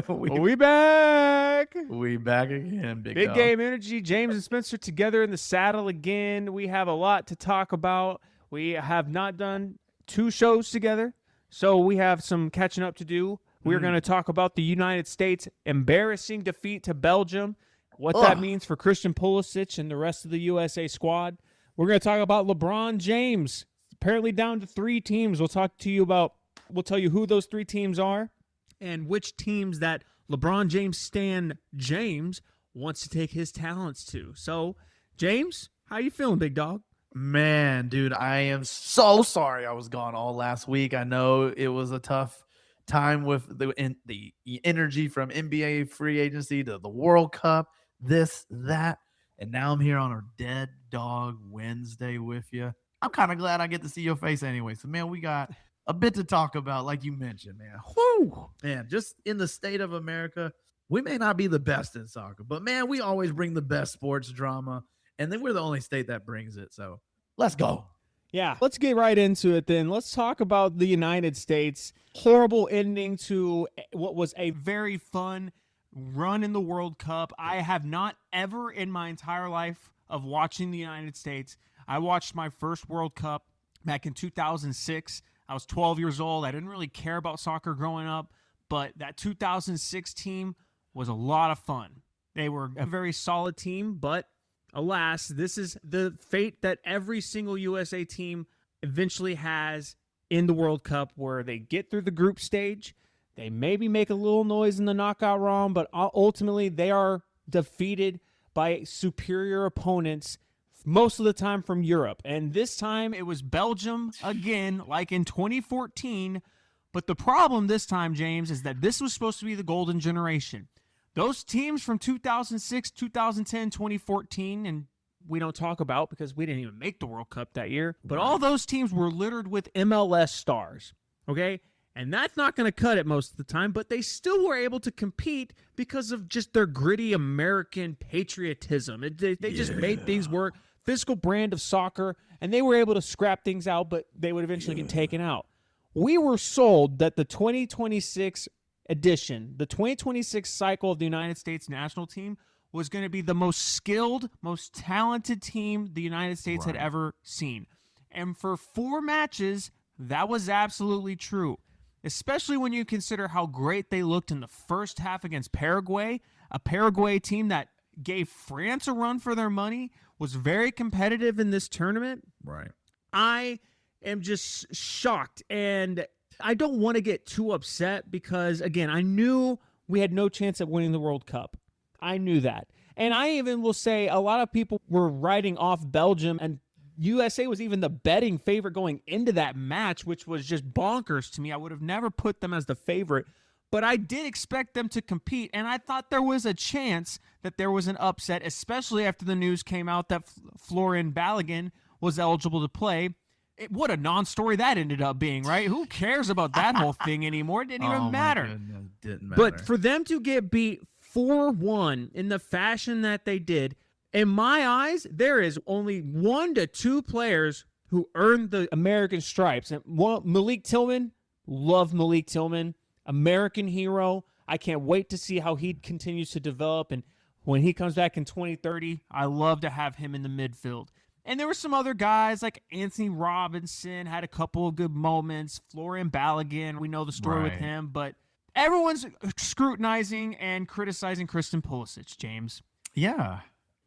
We back. We back again, big Big dog. game energy. James and Spencer together in the saddle again. We have a lot to talk about. We have not done 2 shows together, so we have some catching up to do. We're going to talk about the United States' embarrassing defeat to Belgium, what that means for Christian Pulisic and the rest of the USA squad. We're going to talk about LeBron James, apparently down to 3 teams. We'll tell you who those 3 teams are and which teams that LeBron James stan James wants to take his talents to. So, James, how you feeling, big dog? Man, dude, I am so sorry I was gone all last week. I know it was a tough time with the energy from NBA free agency to the World Cup, this, that. And now I'm here on a Dead Dog Wednesday with you. I'm kind of glad I get to see your face anyway. So, man, we got a bit to talk about, like you mentioned, man. Whoo! Man, just in the state of America, we may not be the best in soccer, but, man, we always bring the best sports drama. And then we're the only state that brings it. So let's go. Yeah, let's get right into it then. Let's talk about the United States. Horrible ending to what was a very fun run in the World Cup. I have not ever in my entire life of watching the United States. I watched my first World Cup back in 2006. I was 12 years old. I didn't really care about soccer growing up, but that 2006 team was a lot of fun. They were a very solid team, but alas, this is the fate that every single USA team eventually has in the World Cup, where they get through the group stage, they maybe make a little noise in the knockout round, but ultimately they are defeated by superior opponents, most of the time from Europe. And this time it was Belgium again, like in 2014. But the problem this time, James, is that this was supposed to be the golden generation. Those teams from 2006, 2010, 2014, and we don't talk about because we didn't even make the World Cup that year, but all those teams were littered with MLS stars, okay? And that's not going to cut it most of the time, but they still were able to compete because of just their gritty American patriotism. They just made things work, physical brand of soccer, and they were able to scrap things out, but they would eventually get taken out. We were sold that the 2026 edition, the 2026 cycle of the United States national team was going to be the most skilled, most talented team the United States had ever seen. And for 4 matches, that was absolutely true, especially when you consider how great they looked in the first half against Paraguay, a Paraguay team that gave France a run for their money, was very competitive in this tournament. Right. I am just shocked, and I don't want to get too upset because, again, I knew we had no chance at winning the World Cup. I knew that. And I even will say a lot of people were writing off Belgium, and USA was even the betting favorite going into that match, which was just bonkers to me. I would have never put them as the favorite, but I did expect them to compete, and I thought there was a chance that there was an upset, especially after the news came out that Florian Balogun was eligible to play. What a non-story that ended up being, right? Who cares about that whole thing anymore? It didn't even matter. It didn't matter. But for them to get beat 4-1 in the fashion that they did, in my eyes, there is only 1 to 2 players who earned the American stripes. And Malik Tillman, love Malik Tillman, American hero. I can't wait to see how he continues to develop. And when he comes back in 2030, I love to have him in the midfield. And there were some other guys like Anthony Robinson had a couple of good moments. Florian Balogun, we know the story with him. But everyone's scrutinizing and criticizing Christian Pulisic, James. Yeah.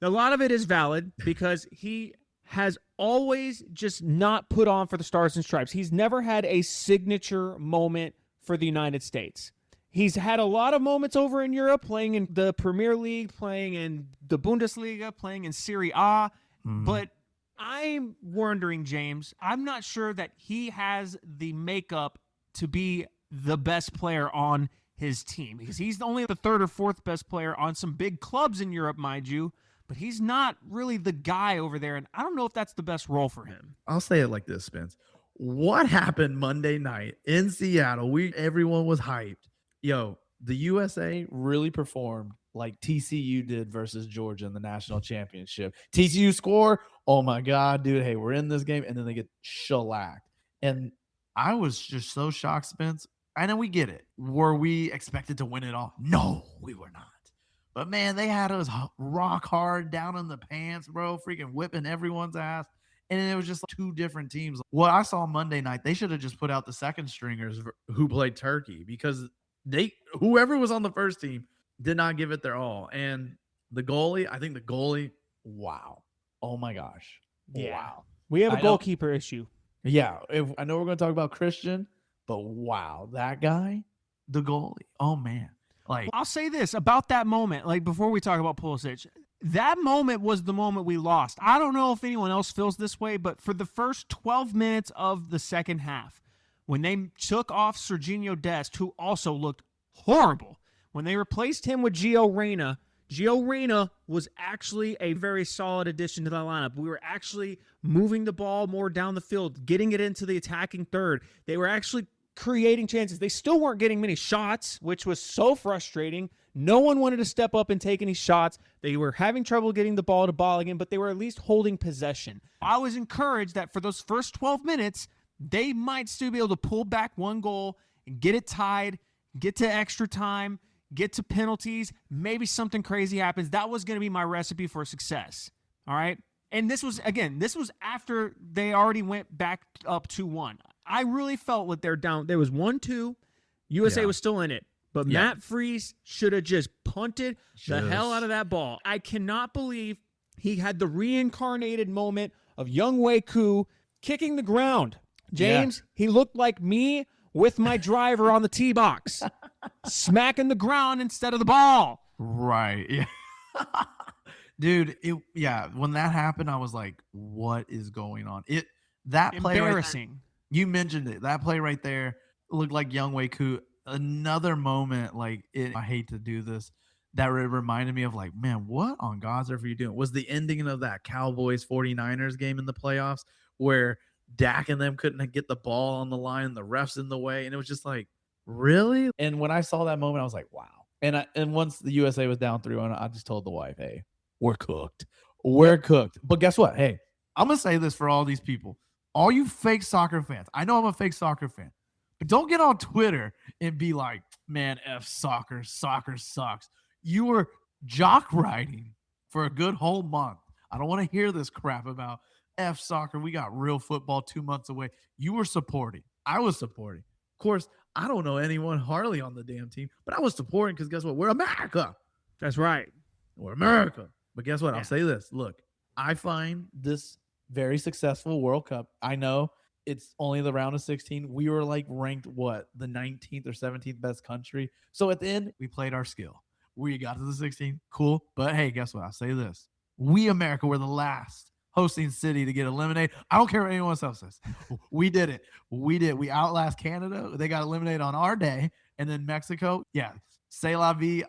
A lot of it is valid because he has always just not put on for the Stars and Stripes. He's never had a signature moment for the United States. He's had a lot of moments over in Europe, playing in the Premier League, playing in the Bundesliga, playing in Serie A. But I'm wondering, James, I'm not sure that he has the makeup to be the best player on his team, because he's only the 3rd or 4th best player on some big clubs in Europe, mind you, but he's not really the guy over there, and I don't know if that's the best role for him. I'll say it like this, Spence. What happened Monday night in Seattle? Everyone was hyped. Yo, the USA really performed like TCU did versus Georgia in the national championship. TCU score, oh my God, dude, hey, we're in this game, and then they get shellacked. And I was just so shocked, Spence. And then we get it. Were we expected to win it all? No, we were not. But man, they had us rock hard down in the pants, bro, freaking whipping everyone's ass. And it was just two different teams. What I saw Monday night, they should have just put out the second stringers who played Turkey, because whoever was on the first team did not give it their all. And the goalie, I think the goalie, wow. Oh my gosh. Yeah. Wow. We have a goalkeeper issue. Yeah. I know we're going to talk about Christian, but wow, that guy, the goalie. Oh man. Like, I'll say this about that moment, like before we talk about Pulisic, that moment was the moment we lost. I don't know if anyone else feels this way, but for the first 12 minutes of the second half, when they took off Serginho Dest, who also looked horrible, when they replaced him with Gio Reyna was actually a very solid addition to the lineup. We were actually moving the ball more down the field, getting it into the attacking third. They were actually creating chances. They still weren't getting many shots, which was so frustrating. No one wanted to step up and take any shots. They were having trouble getting the ball to Balogun, but they were at least holding possession. I was encouraged that for those first 12 minutes, they might still be able to pull back one goal and get it tied, get to extra time, get to penalties. Maybe something crazy happens. That was going to be my recipe for success. All right? And this was after they already went back up 2-1. I really felt like they're down. There was 1-2. USA was still in it. But Matt Freese should have just punted the hell out of that ball. I cannot believe he had the reincarnated moment of Young Wei Koo kicking the ground. James, he looked like me with my driver on the tee box, smacking the ground instead of the ball. Right. Yeah. Dude, when that happened, I was like, what is going on? That play embarrassing. Right there, you mentioned it. That play right there looked like Young Wei Koo. Another moment, I hate to do this, that reminded me of like, man, what on God's earth are you doing? Was the ending of that Cowboys 49ers game in the playoffs where Dak and them couldn't get the ball on the line, the refs in the way, and it was just like, really? And when I saw that moment, I was like, wow. And once the USA was down 3-1, I just told the wife, hey, we're cooked. We're cooked. But guess what? Hey, I'm going to say this for all these people. All you fake soccer fans. I know I'm a fake soccer fan. But don't get on Twitter and be like, man, F soccer. Soccer sucks. You were jock riding for a good whole month. I don't want to hear this crap about F soccer. We got real football 2 months away. You were supporting. I was supporting. Of course, I don't know anyone hardly on the damn team, but I was supporting because guess what? We're America. That's right. We're America. But guess what? I'll say this. Look, I find this very successful World Cup. I know it's only the round of 16. We were ranked, the 19th or 17th best country. So at the end, we played our skill. We got to the 16. Cool. But hey, guess what? I'll say this. We, America, were the last hosting city to get eliminated. I don't care what anyone else says. We did it. We did. We outlast Canada. They got eliminated on our day. And then Mexico, c'est la vie,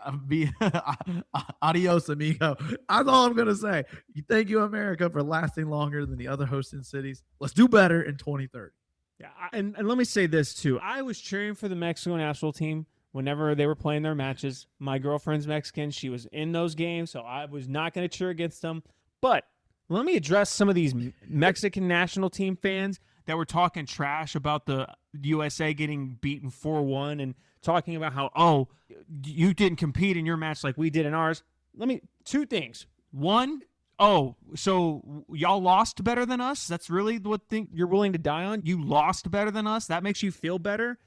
adios, amigo. That's all I'm going to say. Thank you, America, for lasting longer than the other hosting cities. Let's do better in 2030. Yeah, and let me say this, too. I was cheering for the Mexico national team whenever they were playing their matches. My girlfriend's Mexican. She was in those games, so I was not going to cheer against them. But let me address some of these Mexican national team fans that were talking trash about the USA getting beaten 4-1 and talking about how, you didn't compete in your match like we did in ours. Two things. One, so y'all lost better than us? That's really what you're willing to die on? You lost better than us? That makes you feel better?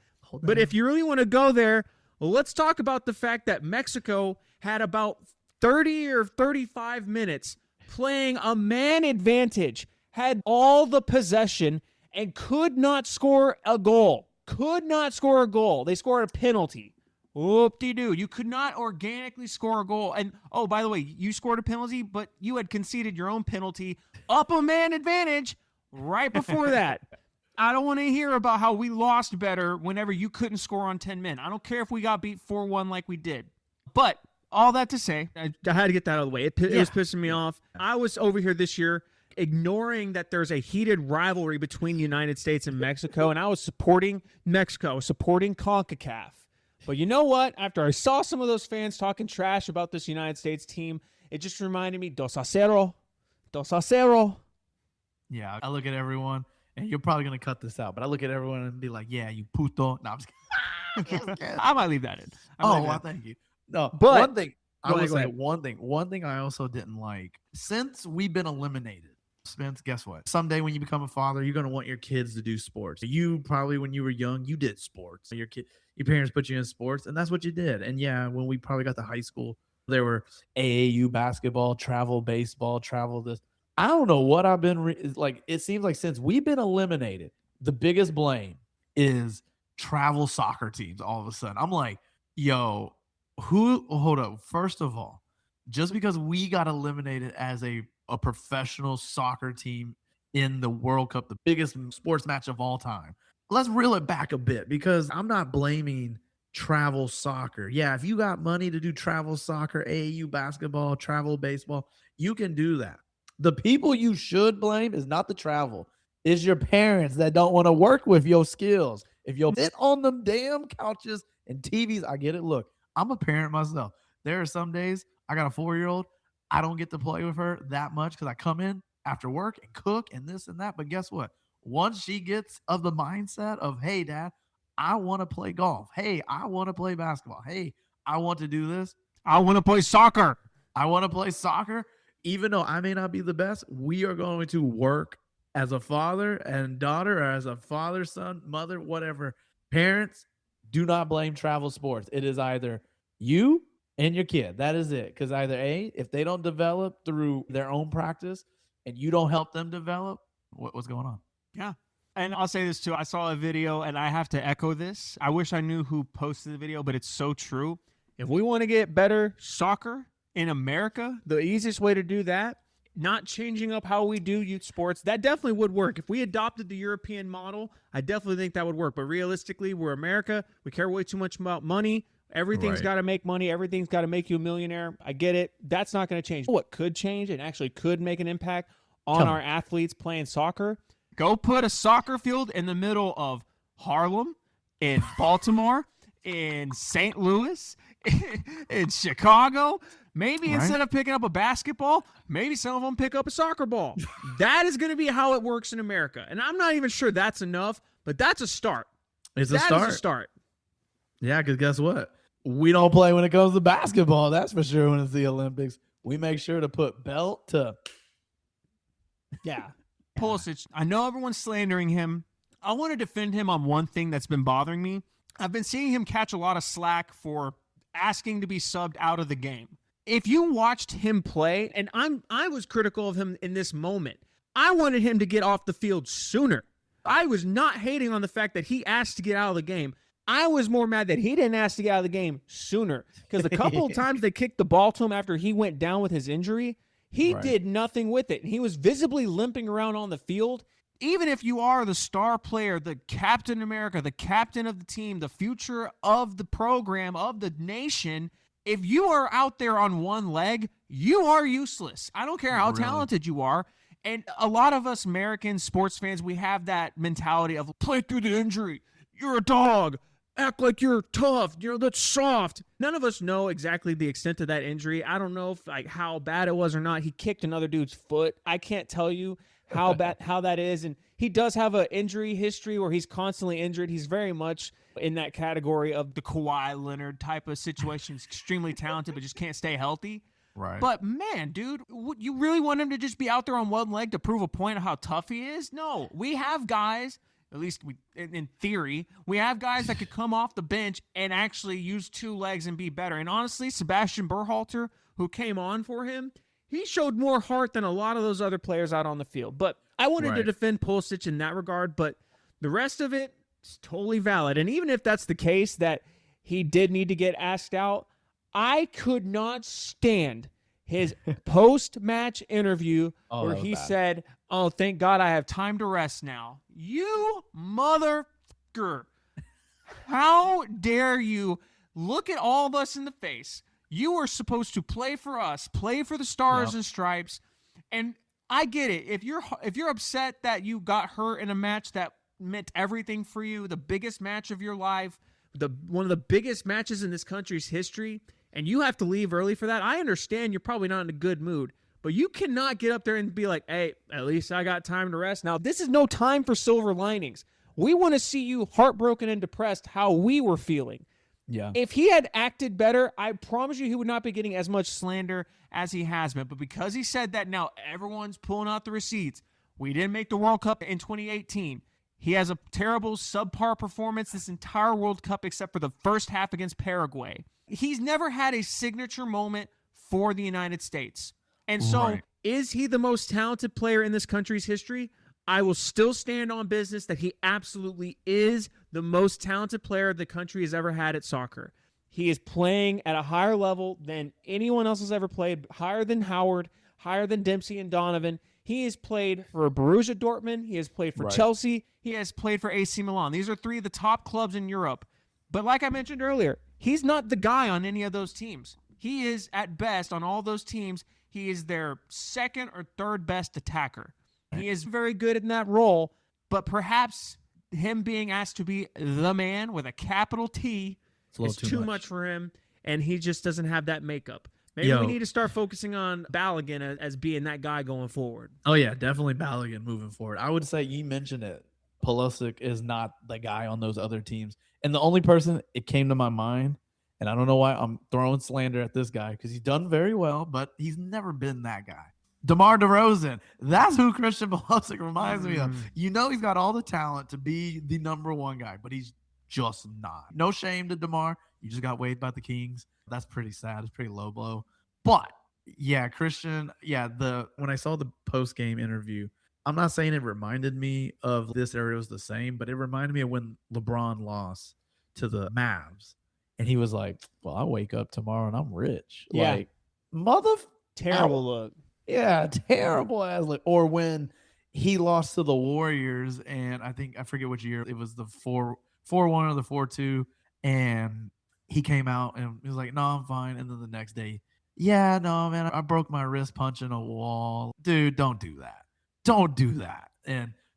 But if you really want to go there, let's talk about the fact that Mexico had about 30 or 35 minutes playing a man advantage, had all the possession, and could not score a goal. They scored a penalty. Whoop-de-doo. You could not organically score a goal. And, by the way, you scored a penalty, but you had conceded your own penalty up a man advantage right before that. I don't want to hear about how we lost better whenever you couldn't score on 10 men. I don't care if we got beat 4-1 like we did. But all that to say, I had to get that out of the way. It was pissing me off. I was over here this year ignoring that there's a heated rivalry between the United States and Mexico, and I was supporting Mexico. I was supporting CONCACAF. But you know what? After I saw some of those fans talking trash about this United States team, it just reminded me, 2-0. Yeah, I look at everyone, and you're probably going to cut this out, but I look at everyone and be like, yeah, you puto. No, I'm just kidding. I might leave that in. Thank you. No, But one thing I go will ahead, go say, ahead. one thing I also didn't like, since we've been eliminated, Spence, guess what? Someday when you become a father, you're gonna want your kids to do sports. You probably, when you were young, you did sports. Your parents put you in sports, and that's what you did. And yeah, when we probably got to high school, there were AAU basketball, travel baseball, travel this. I don't know what I've been like. It seems like since we've been eliminated, the biggest blame is travel soccer teams. All of a sudden, I'm like, yo, hold up. First of all, just because we got eliminated as a professional soccer team in the World Cup, the biggest sports match of all time, let's reel it back a bit, because I'm not blaming travel soccer. Yeah, if you got money to do travel soccer, AAU basketball, travel baseball, you can do that. The people you should blame is not the travel. It's your parents that don't want to work with your skills. If you're sit on them damn couches and TVs, I get it. Look, I'm a parent myself. There are some days I got a 4-year-old. I don't get to play with her that much because I come in after work and cook and this and that. But guess what? Once she gets of the mindset of, hey, dad, I want to play golf. Hey, I want to play basketball. Hey, I want to do this. I want to play soccer. I want to play soccer. Even though I may not be the best, we are going to work as a father and daughter, or as a father, son, mother, whatever. Parents, do not blame travel sports. It is either you and your kid. That is it. Because either A, if they don't develop through their own practice and you don't help them develop, what's going on? Yeah. And I'll say this too. I saw a video and I have to echo this. I wish I knew who posted the video, but it's so true. If we want to get better soccer in America, the easiest way to do that, not changing up how we do youth sports, that definitely would work. If we adopted the European model, I definitely think that would work. But realistically, we're America. We care way too much about money. Everything's got to make money. Everything's got to make you a millionaire. I get it. That's not going to change. What could change and actually could make an impact on our athletes playing soccer? Go put a soccer field in the middle of Harlem, in Baltimore, in St. Louis, in Chicago. Maybe instead of picking up a basketball, maybe some of them pick up a soccer ball. That is going to be how it works in America. And I'm not even sure that's enough, but that's a start. It's a start. Is a start. Yeah, because guess what? We don't play when it comes to basketball. That's for sure. When it's the Olympics, we make sure to put belt to. Yeah. Pulisic, I know everyone's slandering him. I want to defend him on one thing that's been bothering me. I've been seeing him catch a lot of slack for asking to be subbed out of the game. If you watched him play, and I was critical of him in this moment, I wanted him to get off the field sooner. I was not hating on the fact that he asked to get out of the game. I was more mad that he didn't ask to get out of the game sooner. Because a couple of times they kicked the ball to him after he went down with his injury, he did nothing with it. He was visibly limping around on the field. Even if you are the star player, the Captain America, the captain of the team, the future of the program, of the nation, if you are out there on one leg, you are useless. I don't care how talented you are. And a lot of us American sports fans, we have that mentality of play through the injury. You're a dog. Act like you're tough. That's soft. None of us know exactly the extent of that injury. I don't know if how bad it was or not. He kicked another dude's foot. I can't tell you how bad how that is. And he does have an injury history where he's constantly injured. He's very much in that category of the Kawhi Leonard type of situation. He's extremely talented, but just can't stay healthy. Right. But man, dude, you really want him to just be out there on one leg to prove a point of how tough he is? No, we have guys. At least in theory, we have guys that could come off the bench and actually use two legs and be better. And honestly, Sebastian Berhalter, who came on for him, he showed more heart than a lot of those other players out on the field. But I wanted to defend Pulisic in that regard, but the rest of it is totally valid. And even if that's the case, that he did need to get asked out, I could not stand his post-match interview where he said, "Oh, thank God I have time to rest now." You motherfucker. How dare you look at all of us in the face? You are supposed to play for us, play for the Stars and Stripes. And I get it. If you're upset that you got hurt in a match that meant everything for you, the biggest match of your life, one of the biggest matches in this country's history, and you have to leave early for that, I understand you're probably not in a good mood. But you cannot get up there and be like, "Hey, at least I got time to rest." Now, this is no time for silver linings. We want to see you heartbroken and depressed how we were feeling. Yeah. If he had acted better, I promise you he would not be getting as much slander as he has been. But because he said that, now everyone's pulling out the receipts. We didn't make the World Cup in 2018. He has a terrible subpar performance this entire World Cup except for the first half against Paraguay. He's never had a signature moment for the United States. And so, Is he the most talented player in this country's history? I will still stand on business that he absolutely is the most talented player the country has ever had at soccer. He is playing at a higher level than anyone else has ever played, higher than Howard, higher than Dempsey and Donovan. He has played for Borussia Dortmund. He has played for Chelsea. He has played for AC Milan. These are three of the top clubs in Europe. But like I mentioned earlier, he's not the guy on any of those teams. He is, at best, on all those teams, he is their second or third best attacker. He is very good in that role, but perhaps him being asked to be the man with a capital T is too much for him, and he just doesn't have that makeup. Maybe we need to start focusing on Balogun as being that guy going forward. Oh, yeah, definitely Balogun moving forward. I would say you mentioned it. Pulisic is not the guy on those other teams. And the only person it came to my mind, and I don't know why I'm throwing slander at this guy because he's done very well, but he's never been that guy. DeMar DeRozan. That's who Christian Pulisic reminds me of. You know he's got all the talent to be the number one guy, but he's just not. No shame to DeMar. You just got waived by the Kings. That's pretty sad. It's pretty low blow. But, yeah, Christian, when I saw the post-game interview, I'm not saying it reminded me of this area was the same, but it reminded me of when LeBron lost to the Mavs. And he was like, well, I wake up tomorrow and I'm rich. Yeah. Like, terrible look. Yeah, terrible ass look. Or when he lost to the Warriors, and I forget which year, it was the 4-1 or the 4-2, and he came out and he was like, no, I'm fine. And then the next day, yeah, no, man, I broke my wrist punching a wall. Dude, don't do that. Don't do that.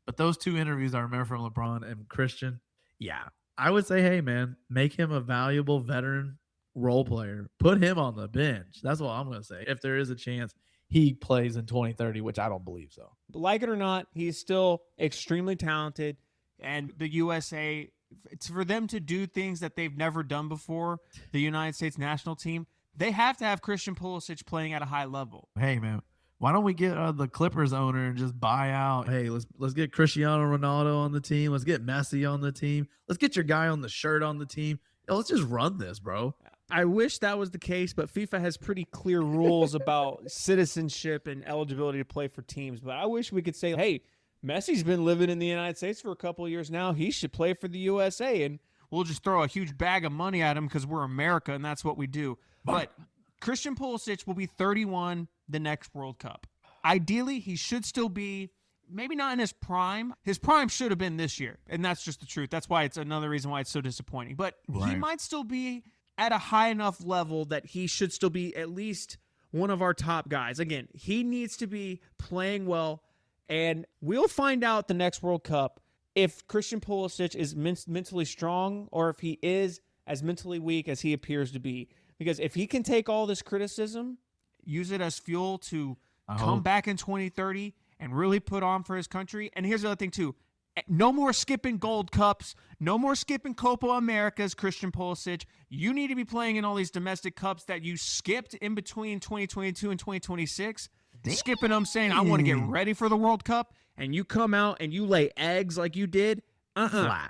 But those two interviews I remember from LeBron and Christian, yeah, I would say, hey, man, make him a valuable veteran role player. Put him on the bench. That's what I'm going to say. If there is a chance he plays in 2030, which I don't believe so. Like it or not, he's still extremely talented. And the USA, it's for them to do things that they've never done before, the United States national team, they have to have Christian Pulisic playing at a high level. Hey, man, why don't we get the Clippers owner and just buy out? Hey, let's get Cristiano Ronaldo on the team. Let's get Messi on the team. Let's get your guy on the shirt on the team. Let's just run this, bro. I wish that was the case, but FIFA has pretty clear rules about citizenship and eligibility to play for teams. But I wish we could say, hey, Messi's been living in the United States for a couple of years now. He should play for the USA, and we'll just throw a huge bag of money at him because we're America, and that's what we do. But Christian Pulisic will be 31 the next World Cup. Ideally, he should still be maybe not in his prime. His prime should have been this year, and that's just the truth. That's why it's another reason why it's so disappointing. But he might still be at a high enough level that he should still be at least one of our top guys. Again, he needs to be playing well, and we'll find out the next World Cup if Christian Pulisic is mentally strong or if he is as mentally weak as he appears to be. Because if he can take all this criticism, use it as fuel to come back in 2030 and really put on for his country. And here's the other thing, too. No more skipping Gold Cups. No more skipping Copa Americas, Christian Pulisic. You need to be playing in all these domestic cups that you skipped in between 2022 and 2026. Skipping them, saying, I want to get ready for the World Cup. And you come out and you lay eggs like you did.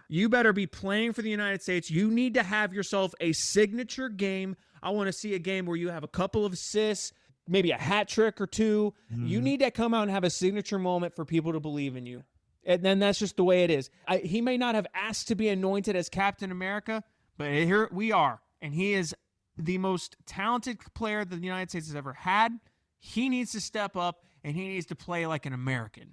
You better be playing for the United States. You need to have yourself a signature game. I want to see a game where you have a couple of assists, maybe a hat trick or two. You need to come out and have a signature moment for people to believe in you. And then that's just the way it is. He may not have asked to be anointed as Captain America, but here we are. And he is the most talented player that the United States has ever had. He needs to step up, and he needs to play like an American.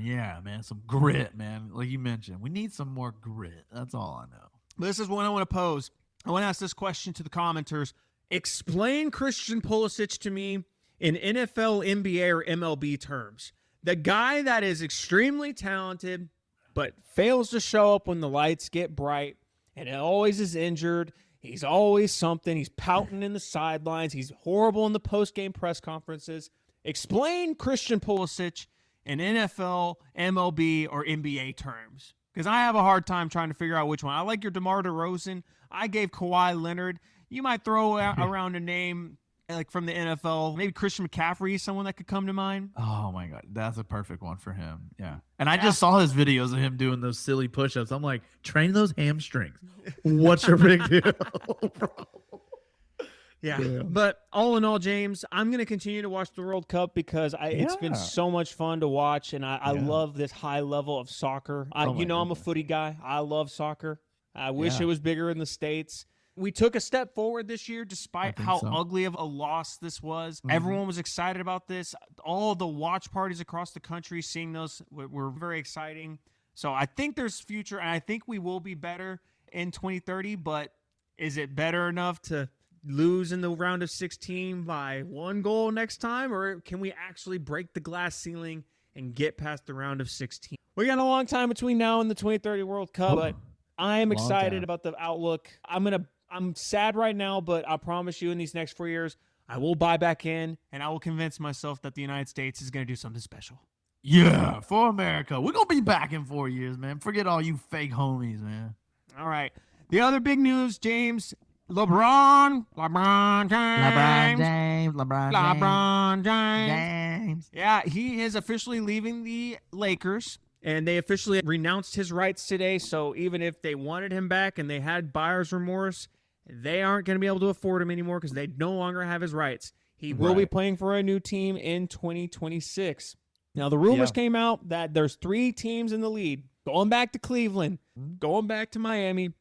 Yeah, man. Some grit, man. Like you mentioned, we need some more grit. That's all I know. This is what I want to pose. I want to ask this question to the commenters. Explain Christian Pulisic to me in NFL, NBA, or MLB terms. The guy that is extremely talented but fails to show up when the lights get bright and always is injured. He's always something. He's pouting in the sidelines. He's horrible in the post-game press conferences. Explain Christian Pulisic in NFL, MLB, or NBA terms. because I have a hard time trying to figure out which one. I like your DeMar DeRozan. I gave Kawhi Leonard. You might throw around a name like from the NFL. Maybe Christian McCaffrey is someone that could come to mind. Oh my God, that's a perfect one for him. Yeah, and I just saw his videos of him doing those silly push-ups. I'm like, train those hamstrings. What's your big deal, bro? Yeah. But all in all, James, I'm going to continue to watch the World Cup because it's been so much fun to watch, and I love this high level of soccer. I'm a footy guy. I love soccer. I wish it was bigger in the States. We took a step forward this year despite how ugly of a loss this was. Mm-hmm. Everyone was excited about this. All the watch parties across the country, seeing those were very exciting. So I think there's future, and I think we will be better in 2030, but is it better enough to lose in the round of 16 by 1 goal next time, or can we actually break the glass ceiling and get past the round of 16? We got a long time between now and the 2030 World Cup, but I am excited about the outlook. I'm sad right now, but I promise you in these next 4 years, I will buy back in, and I will convince myself that the United States is going to do something special. Yeah, for America. We're going to be back in 4 years, man. Forget all you fake homies, man. All right. The other big news, James, LeBron James. Yeah, he is officially leaving the Lakers, and they officially renounced his rights today. So even if they wanted him back and they had buyer's remorse, they aren't going to be able to afford him anymore because they no longer have his rights. He will be playing for a new team in 2026. Now, the rumors came out that there's 3 teams in the lead, going back to Cleveland, going back to Miami,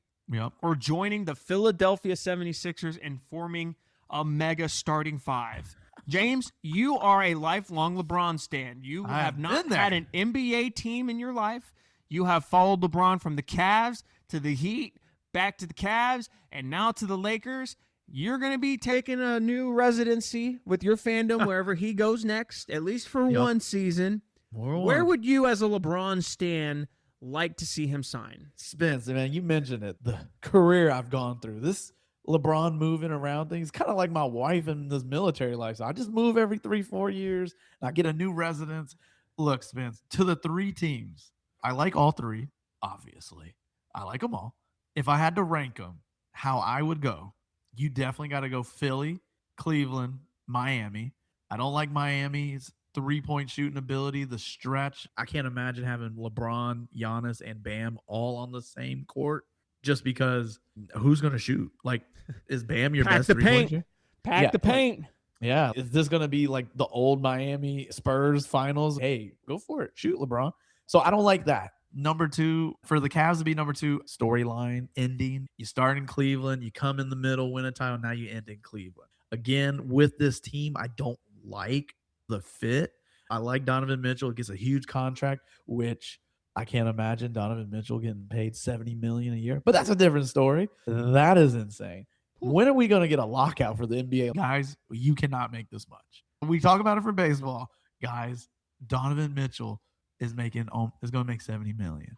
or joining the Philadelphia 76ers and forming a mega starting 5. James, you are a lifelong LeBron stan. You have not had an NBA team in your life. You have followed LeBron from the Cavs to the Heat, back to the Cavs, and now to the Lakers. You're going to be taking a new residency with your fandom wherever he goes next, at least for one season. Where would you, as a LeBron stan, like to see him sign? Spence, man, you mentioned it. The career I've gone through. This LeBron moving around things, kind of like my wife in this military life. So I just move every 3-4 years. And I get a new residence. Look, Spence, to the 3 teams, I like all 3, obviously. I like them all. If I had to rank them, how I would go, you definitely got to go Philly, Cleveland, Miami. I don't like Miami's 3-point shooting ability, the stretch. I can't imagine having LeBron, Giannis, and Bam all on the same court just because who's going to shoot? Like, is Bam your best 3-point shooter? Pack the paint. Yeah. Is this going to be like the old Miami Spurs finals? Hey, go for it. Shoot, LeBron. So I don't like that. Number 2, for the Cavs to be number 2, storyline ending. You start in Cleveland, you come in the middle, win a title, now you end in Cleveland. Again, with this team, I don't like the fit. I like Donovan Mitchell. He gets a huge contract, which I can't imagine Donovan Mitchell getting paid $70 million a year. But that's a different story. That is insane. When are we going to get a lockout for the NBA? Guys, you cannot make this much. We talk about it for baseball. Guys, Donovan Mitchell is going to make $70 million.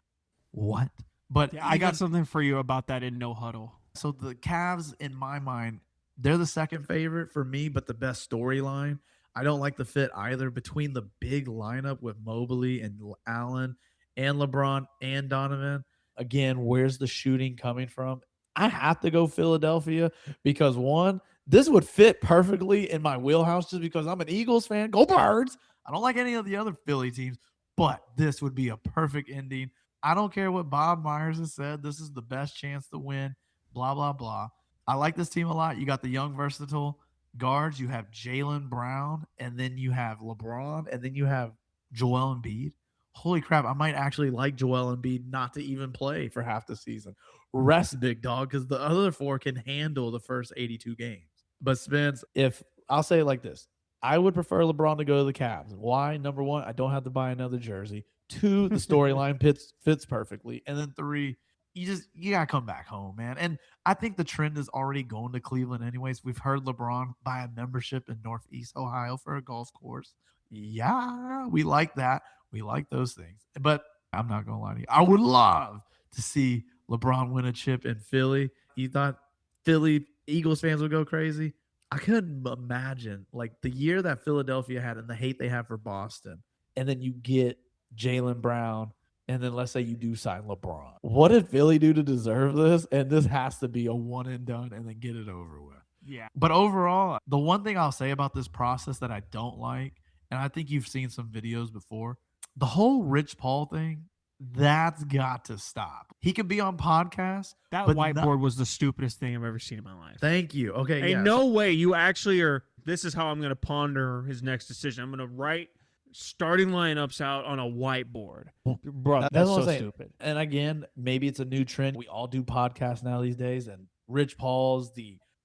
What? But I got something for you about that in No Huddle. So the Cavs, in my mind, they're the second favorite for me, but the best storyline. I don't like the fit either between the big lineup with Mobley and Allen and LeBron and Donovan. Again, where's the shooting coming from? I have to go Philadelphia because, one, this would fit perfectly in my wheelhouse just because I'm an Eagles fan. Go Birds! I don't like any of the other Philly teams, but this would be a perfect ending. I don't care what Bob Myers has said. This is the best chance to win, blah, blah, blah. I like this team a lot. You got the young, versatile guards. You have Jaylen Brown, and then you have LeBron, and then you have Joel Embiid. Holy crap, I might actually like Joel Embiid not to even play for half the season. Rest, big dog, because the other 4 can handle the first 82 games. But Spence, if I'll say it like this, I would prefer LeBron to go to the Cavs. Why? Number 1, I don't have to buy another jersey. 2, the storyline fits perfectly. And then 3, you gotta come back home, man. And I think the trend is already going to Cleveland anyways. We've heard LeBron buy a membership in Northeast Ohio for a golf course. Yeah, we like that. We like those things. But I'm not gonna lie to you. I would love to see LeBron win a chip in Philly. You thought Philly Eagles fans would go crazy? I couldn't imagine like the year that Philadelphia had and the hate they have for Boston. And then you get Jaylen Brown and then let's say you do sign LeBron. What did Philly do to deserve this? And this has to be a one and done and then get it over with. Yeah. But overall, the one thing I'll say about this process that I don't like, and I think you've seen some videos before, the whole Rich Paul thing, that's got to stop. He could be on podcasts. That but whiteboard was the stupidest thing I've ever seen in my life. Thank you. Okay. Hey, yeah. no way you actually are. This is how I'm going to ponder his next decision. I'm going to write starting lineups out on a whiteboard. Bro, that's what so I'm saying. stupid. And again, maybe it's a new trend. We all do podcasts now these days, and Rich Paul's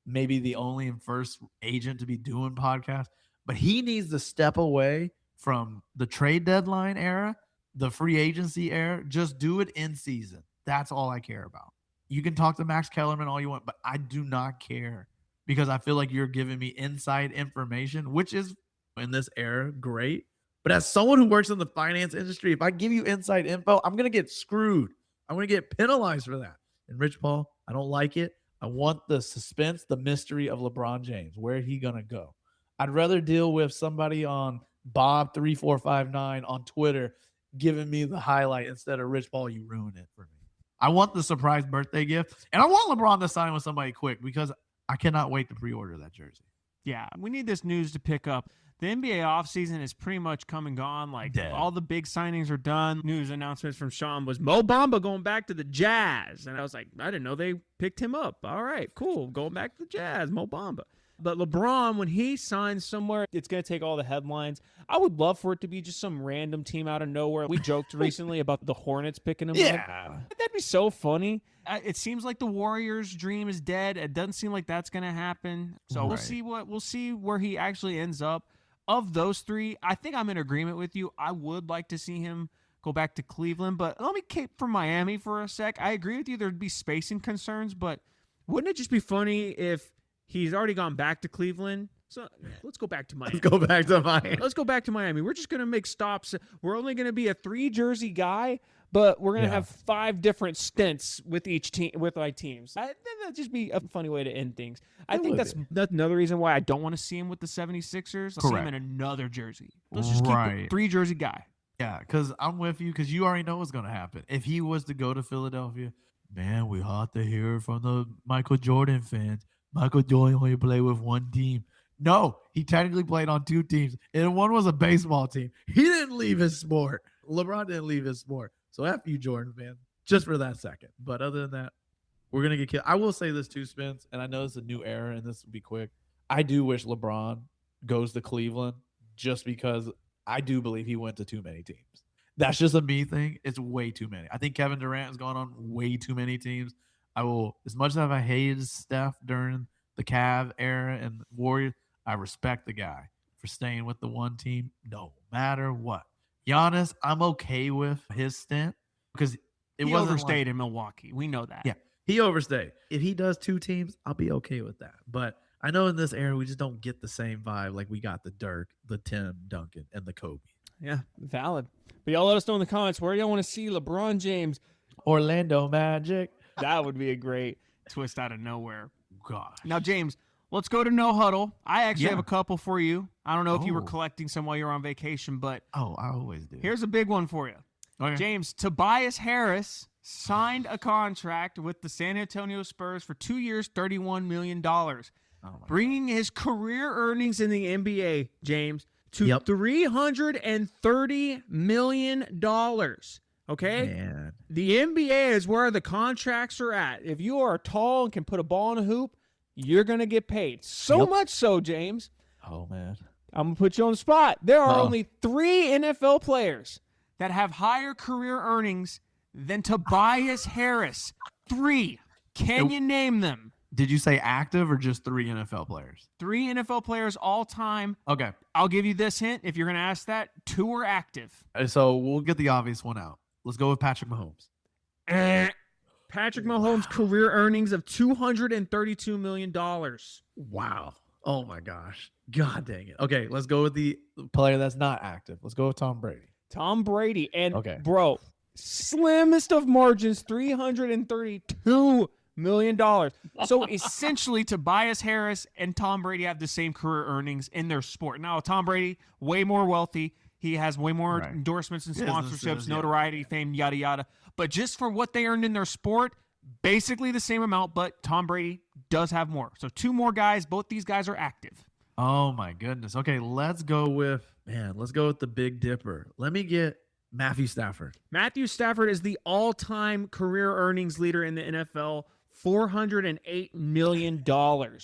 maybe the only and first agent to be doing podcasts, but he needs to step away from the trade deadline era, the free agency era. Just do it in season. That's all I care about. You can talk to Max Kellerman all you want, but I do not care because I feel like you're giving me inside information, which is in this era great. But as someone who works in the finance industry, if I give you inside info, I'm going to get screwed. I'm going to get penalized for that. And Rich Paul, I don't like it. I want the suspense, the mystery of LeBron James. Where is he going to go? I'd rather deal with somebody on Bob3459 on Twitter giving me the highlight instead of Rich Paul. You ruin it for me. I want the surprise birthday gift. And I want LeBron to sign with somebody quick because I cannot wait to pre-order that jersey. Yeah, we need this news to pick up. The NBA offseason is pretty much come and gone. Like, Dead. all the big signings are done. News announcements from Sean was Mo Bamba going back to the Jazz. And I was like, I didn't know they picked him up. All right, cool. Going back to the Jazz, Mo Bamba. But LeBron, when he signs somewhere, it's going to take all the headlines. I would love for it to be just some random team out of nowhere. We joked recently about the Hornets picking him up. That'd be so funny. It seems like the Warriors' dream is dead. It doesn't seem like that's going to happen. So we'll see where he actually ends up. Of those three, I think I'm in agreement with you. I would like to see him go back to Cleveland, but let me keep for Miami for a sec. I agree with you. There'd be spacing concerns, but wouldn't it just be funny if he's already gone back to Cleveland? So let's go back to Miami. Let's go back to Miami. Let's go back to Miami. We're just going to make stops. We're only going to be a 3-jersey guy, but we're going to have 5 different stints with each team, with my teams. That'd just be a funny way to end things. I think that's another reason why I don't want to see him with the 76ers. I'll see him in another jersey. Let's just keep a 3-jersey guy. Yeah, because I'm with you because you already know what's going to happen. If he was to go to Philadelphia, man, we have to hear from the Michael Jordan fans. Michael Jordan only played with one team. No, he technically played on 2 teams, and one was a baseball team. He didn't leave his sport. LeBron didn't leave his sport. So F you, Jordan, man, just for that second. But other than that, we're going to get killed. I will say this too, Spence, and I know it's a new era, and this will be quick. I do wish LeBron goes to Cleveland just because I do believe he went to too many teams. That's just a me thing. It's way too many. I think Kevin Durant has gone on way too many teams. I will, as much as I hated Steph during the Cavs era and Warriors, I respect the guy for staying with the one team no matter what. Giannis, I'm okay with his stint because he overstayed in Milwaukee. We know that. Yeah, he overstayed. If he does 2 teams, I'll be okay with that. But I know in this era, we just don't get the same vibe like we got the Dirk, the Tim Duncan, and the Kobe. Yeah, valid. But y'all let us know in the comments where y'all want to see LeBron James. Orlando Magic. That would be a great twist out of nowhere. Gosh. Now, James, let's go to No Huddle. I actually have a couple for you. I don't know if you were collecting some while you were on vacation, but I always do. Here's a big one for you. Okay. James, Tobias Harris signed a contract with the San Antonio Spurs for 2 years, $31 million, bringing his career earnings in the NBA, James, to $330 million. Okay? Man. The NBA is where the contracts are at. If you are tall and can put a ball in a hoop, you're going to get paid. So much so, James. Oh, man. I'm going to put you on the spot. There are only 3 NFL players that have higher career earnings than Tobias Harris. 3. Can you name them? Did you say active or just 3 NFL players? 3 NFL players all time. Okay. I'll give you this hint. If you're going to ask that, 2 are active. So we'll get the obvious one out. Let's go with Patrick Mahomes. Patrick Mahomes' career earnings of $232 million. Wow. Oh, my gosh. God dang it. Okay, let's go with the player that's not active. Let's go with Tom Brady. Tom Brady. And, bro, slimmest of margins, $332 million. So, essentially, Tobias Harris and Tom Brady have the same career earnings in their sport. Now, Tom Brady, way more wealthy. He has way more Right. endorsements and Businesses, sponsorships, yeah. notoriety, fame, yada, yada. But just for what they earned in their sport, basically the same amount, but Tom Brady does have more. So 2 more guys. Both these guys are active. Oh, my goodness. Okay, let's go with the Big Dipper. Let me get Matthew Stafford. Matthew Stafford is the all-time career earnings leader in the NFL, $408 million. God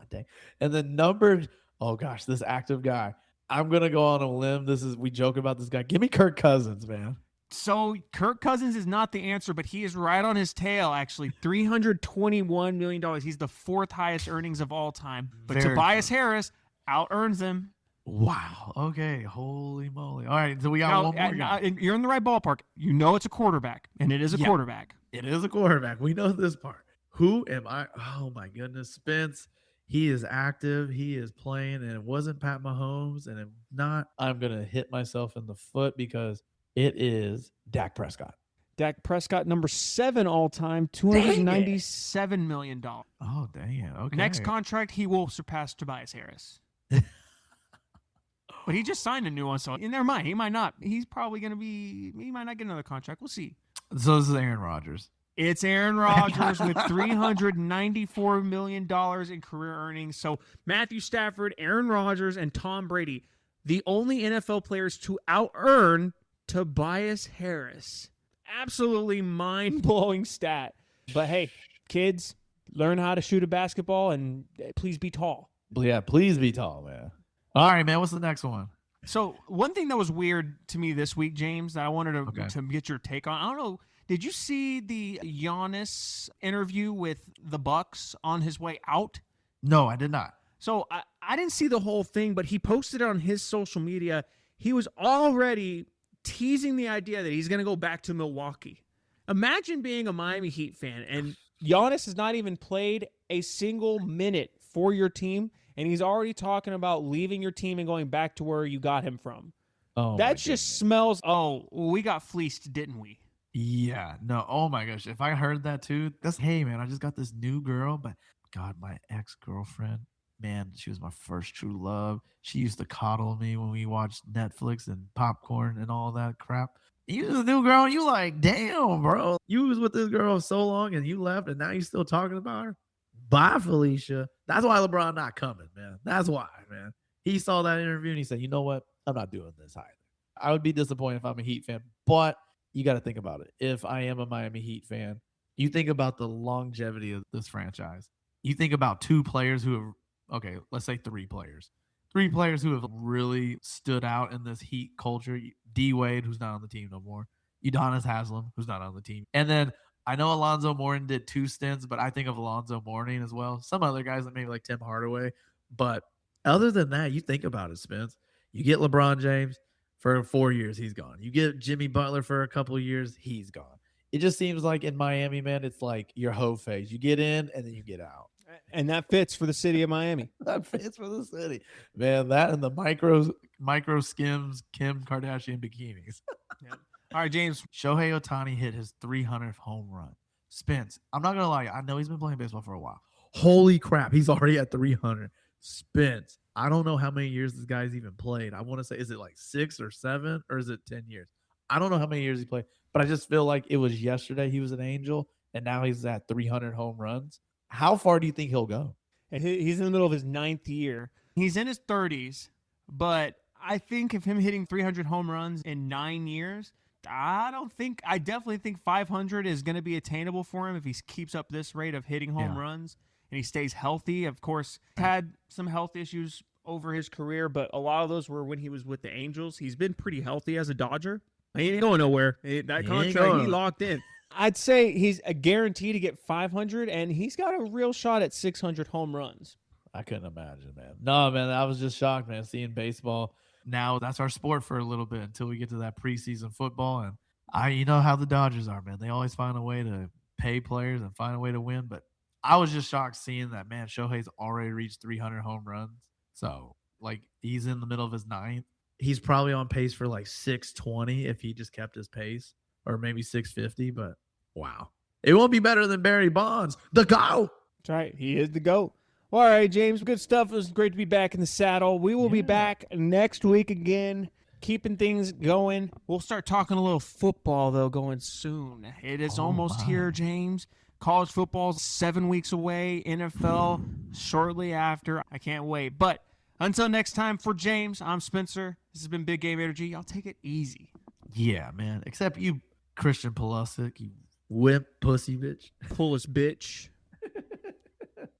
dang. And then numbered, oh gosh, this active guy. I'm going to go on a limb. We joke about this guy. Give me Kirk Cousins, man. So Kirk Cousins is not the answer, but he is right on his tail, actually. $321 million. He's the 4th highest earnings of all time. But Very Tobias true. Harris out-earns him. Wow. Okay. Holy moly. All right. So we got one more guy. You're in the right ballpark. You know it's a quarterback, and it is a quarterback. It is a quarterback. We know this part. Who am I? Oh, my goodness. Spence. He is active. He is playing, and it wasn't Pat Mahomes. And if not, I'm going to hit myself in the foot because it is Dak Prescott. Dak Prescott, number 7 all-time, $297 million. Oh, dang it. Okay. Next contract, he will surpass Tobias Harris. But he just signed a new one, so never mind. He might not. He might not get another contract. We'll see. So this is Aaron Rodgers. It's Aaron Rodgers with $394 million in career earnings. So Matthew Stafford, Aaron Rodgers, and Tom Brady, the only NFL players to out-earn Tobias Harris. Absolutely mind-blowing stat. But hey, kids, learn how to shoot a basketball and please be tall. Yeah, please be tall, man. All right, man. What's the next one? So one thing that was weird to me this week, James, that I wanted to get your take on. I don't know. Did you see the Giannis interview with the Bucks on his way out? No, I did not. So I didn't see the whole thing, but he posted it on his social media. He was already teasing the idea that he's going to go back to Milwaukee. Imagine being a Miami Heat fan, and Giannis has not even played a single minute for your team, and he's already talking about leaving your team and going back to where you got him from. Oh, that just smells, we got fleeced, didn't we? Yeah. No. Oh, my gosh. If I heard that too, hey, man, I just got this new girl, but God, my ex-girlfriend, man, she was my first true love. She used to coddle me when we watched Netflix and popcorn and all that crap. You was a new girl, and you like, damn, bro. You was with this girl so long, and you left, and now you're still talking about her? Bye, Felicia. That's why LeBron not coming, man. That's why, man. He saw that interview, and he said, you know what? I'm not doing this either. I would be disappointed if I'm a Heat fan, but you got to think about it. If I am a Miami Heat fan, you think about the longevity of this franchise. You think about 2 players who have, okay, let's say 3 players. 3 players who have really stood out in this Heat culture. D. Wade, who's not on the team no more. Udonis Haslem, who's not on the team. And then I know Alonzo Mourning did 2 stints, but I think of Alonzo Mourning as well. Some other guys, maybe like Tim Hardaway. But other than that, you think about it, Spence. You get LeBron James for 4 years, he's gone. You get Jimmy Butler for a couple of years, he's gone. It just seems like in Miami, man, it's like your hoe phase. You get in and then you get out. And that fits for the city of Miami. That fits for the city. Man, that and the micro skims Kim Kardashian bikinis. Yep. All right, James. Shohei Ohtani hit his 300th home run. Spence, I'm not going to lie. I know he's been playing baseball for a while. Holy crap. He's already at 300. Spence, I don't know how many years this guy's even played. I want to say, is it like 6 or 7 or is it 10 years? I don't know how many years he played, but I just feel like it was yesterday he was an Angel, and now he's at 300 home runs. How far do you think he'll go? And he's in the middle of his 9th year. He's in his 30s, but I think of him hitting 300 home runs in 9 years, I definitely think 500 is going to be attainable for him if he keeps up this rate of hitting home runs and he stays healthy. Of course, had some health issues over his career, but a lot of those were when he was with the Angels. He's been pretty healthy as a Dodger. He ain't going nowhere. That contract, he locked in. I'd say he's a guarantee to get 500, and he's got a real shot at 600 home runs. I couldn't imagine, man. No, man, I was just shocked, man, seeing baseball. Now that's our sport for a little bit until we get to that preseason football. And you know how the Dodgers are, man. They always find a way to pay players and find a way to win. But I was just shocked seeing that, man, Shohei's already reached 300 home runs. So, like, he's in the middle of his 9th. He's probably on pace for like 620 if he just kept his pace, or maybe 650. But wow, it won't be better than Barry Bonds, the GOAT. That's right. He is the GOAT. All right, James, good stuff. It was great to be back in the saddle. We will be back next week again, keeping things going. We'll start talking a little football, though, going soon. It is almost here, James. College football's 7 weeks away. NFL shortly after. I can't wait. But until next time, for James, I'm Spencer. This has been Big Game Energy. Y'all take it easy. Yeah, man. Except you, Christian Pulisic, you wimp pussy bitch. Pull us, bitch.